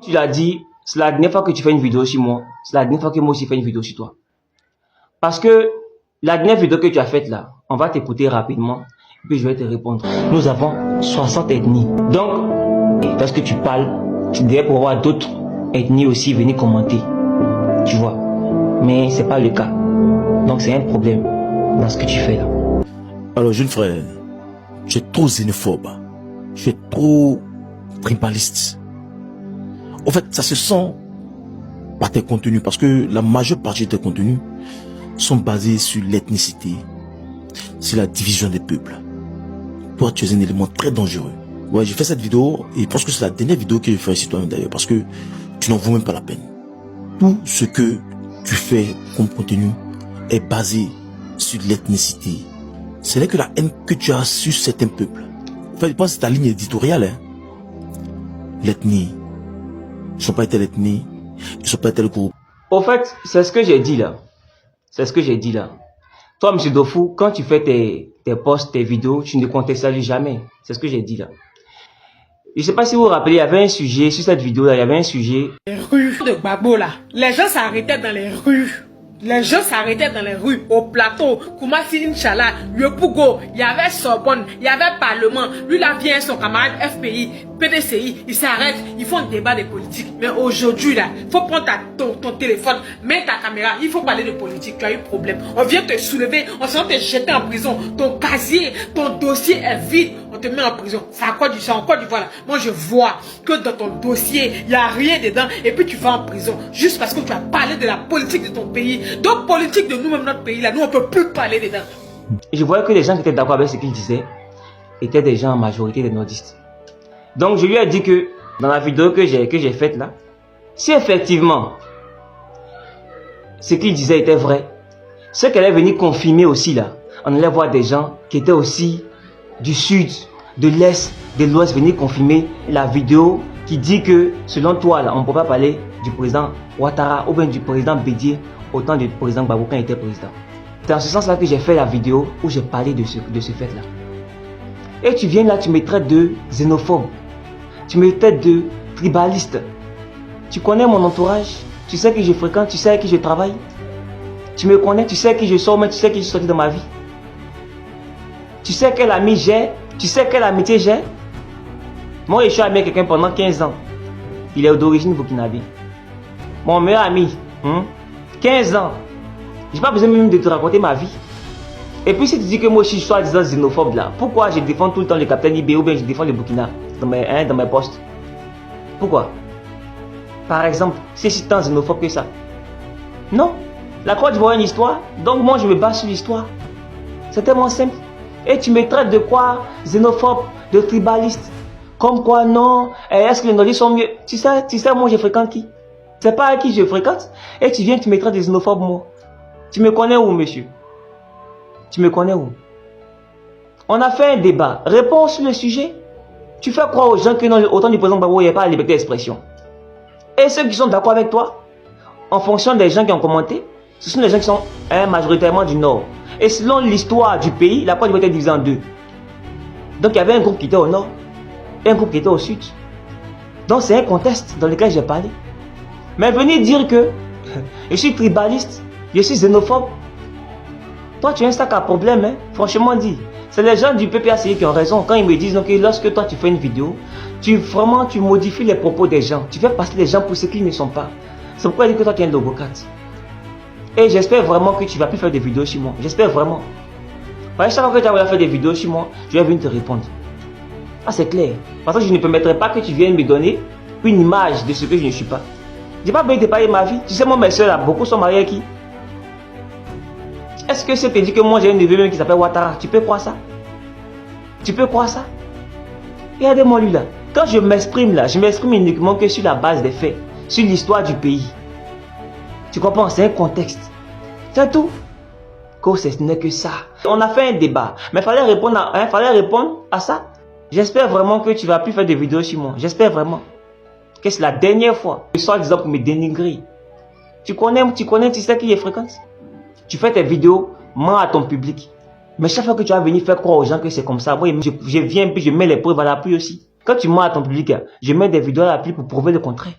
Tu l'as dit, c'est la dernière fois que tu fais une vidéo sur moi. C'est la dernière fois que moi aussi fais une vidéo sur toi. Parce que la dernière vidéo que tu as faite là, on va t'écouter rapidement. Puis je vais te répondre. Nous avons 60 ethnies. Donc, parce que tu parles, tu devrais pouvoir d'autres ethnies aussi venir commenter. Tu vois. Mais c'est pas le cas. Donc c'est un problème dans ce que tu fais là. Alors jeune frère, tu es trop xénophobe. Tu es trop tribaliste. En fait, ça se sent par tes contenus, parce que la majeure partie de tes contenus sont basés sur l'ethnicité, sur la division des peuples. Toi, tu es un élément très dangereux. Ouais, j'ai fait cette vidéo et je pense que c'est la dernière vidéo que je ferai sur toi d'ailleurs, parce que tu n'en vaux même pas la peine. Tout ce que tu fais comme contenu est basé sur l'ethnicité. Ce n'est que la haine que tu as sur certains peuples. En fait, je pense que c'est ta ligne éditoriale. Hein? L'ethnie. Ils ne sont pas telle ethnie, ils ne sont pas tel groupe. Au fait, c'est ce que j'ai dit là. C'est ce que j'ai dit là. Toi, M. Dofou, quand tu fais tes posts, tes vidéos, tu ne contextualises jamais. C'est ce que j'ai dit là. Je ne sais pas si vous vous rappelez, il y avait un sujet, sur cette vidéo là, il y avait un sujet. Les rues de Gbagbo là, les gens s'arrêtaient dans les rues. Les gens s'arrêtaient dans les rues, au plateau, Koumassi Inch'Allah, Yopougo, il y avait Sorbonne, il y avait Parlement. Lui là vient son camarade FPI, PDCI, ils s'arrêtent, ils font un débat de politique. Mais aujourd'hui là, il faut prendre ton téléphone, mets ta caméra, il faut parler de politique, tu as eu problème. On vient te soulever, on s'en te jeter en prison, ton casier, ton dossier est vide, on te met en prison. C'est à quoi du sang, encore du voilà. Moi je vois que dans ton dossier, il n'y a rien dedans et puis tu vas en prison. Juste parce que tu as parlé de la politique de ton pays. Donc politique de nous-mêmes, notre pays là, nous on ne peut plus parler dedans. Je voyais que les gens qui étaient d'accord avec ce qu'il disait étaient des gens en majorité des nordistes. Donc je lui ai dit que dans la vidéo que j'ai faite là, si effectivement ce qu'il disait était vrai, ce qu'elle est venue confirmer aussi là, on allait voir des gens qui étaient aussi du sud, de l'est, de l'ouest venir confirmer la vidéo qui dit que selon toi là, on ne peut pas parler du président Ouattara ou bien du président Bédié autant du président Gbagbo quand il était président. C'est dans ce sens là que j'ai fait la vidéo où j'ai parlé de ce fait là. Et tu viens là, tu me traites de xénophobe. Tu me traites de tribaliste. Tu connais mon entourage. Tu sais que je fréquente, tu sais que je travaille. Tu me connais, tu sais que je sors, mais tu sais que je suis sorti de ma vie. Tu sais quel ami j'ai, tu sais quelle amitié j'ai. Moi, je suis ami avec quelqu'un pendant 15 ans. Il est d'origine burkinabé. Mon meilleur ami, 15 ans. Je n'ai pas besoin même de te raconter ma vie. Et puis si tu dis que moi je suis soi-disant xénophobe là, pourquoi je défends tout le temps le capitaine Ibé ou bien je défends le Burkina dans mes postes? Pourquoi? Par exemple, si je suis tant xénophobe que ça. Non. La Côte d'Ivoire a une histoire, donc moi je me base sur l'histoire. C'est tellement simple. Et tu me traites de quoi? Xénophobe, de tribaliste. Comme quoi non, est-ce que les nordistes sont mieux? Tu sais moi je fréquente qui? C'est pas avec qui je fréquente. Et tu viens, tu me traites de xénophobe moi. Tu me connais où monsieur? Tu me connais où? On a fait un débat. Réponds sur le sujet. Tu fais croire aux gens que non, autant du président Gbagbo, il n'y a pas la liberté d'expression. Et ceux qui sont d'accord avec toi, en fonction des gens qui ont commenté, ce sont les gens qui sont majoritairement du Nord. Et selon l'histoire du pays, la Côte d'Ivoire était divisée en deux. Donc il y avait un groupe qui était au Nord et un groupe qui était au Sud. Donc c'est un contexte dans lequel j'ai parlé. Mais venir dire que je suis tribaliste, je suis xénophobe, toi tu es un sac à problème, hein? Franchement dit. C'est les gens du PPACI qui ont raison quand ils me disent que lorsque toi tu fais une vidéo, tu modifies les propos des gens. Tu fais passer les gens pour ce qu'ils ne sont pas. C'est pourquoi je dis que toi tu es un logocrate. Et j'espère vraiment que tu ne vas plus faire des vidéos sur moi. J'espère vraiment. Parce que chaque fois que tu vas faire des vidéos sur moi, je vais venir te répondre. Ah c'est clair. Parce que je ne permettrai pas que tu viennes me donner une image de ce que je ne suis pas. Je n'ai pas besoin de parler de ma vie. Tu sais moi mes soeurs là, beaucoup sont mariées à qui? Est-ce que c'est te dit que moi j'ai un neveu même qui s'appelle Ouattara? Tu peux croire ça? Tu peux croire ça? Regardez-moi lui là. Quand je m'exprime là, je m'exprime uniquement que sur la base des faits, sur l'histoire du pays. Tu comprends? C'est un contexte. C'est tout. Que ce n'est que ça. On a fait un débat, mais il fallait répondre à ça. J'espère vraiment que tu vas plus faire de vidéos sur moi. J'espère vraiment que c'est la dernière fois. Je sors disant pour me dénigrer. Tu sais qui est fréquente. Tu fais tes vidéos, mens à ton public. Mais chaque fois que tu vas venir faire croire aux gens que c'est comme ça, moi, je viens puis je mets les preuves à l'appui aussi. Quand tu mens à ton public, je mets des vidéos à l'appui pour prouver le contraire.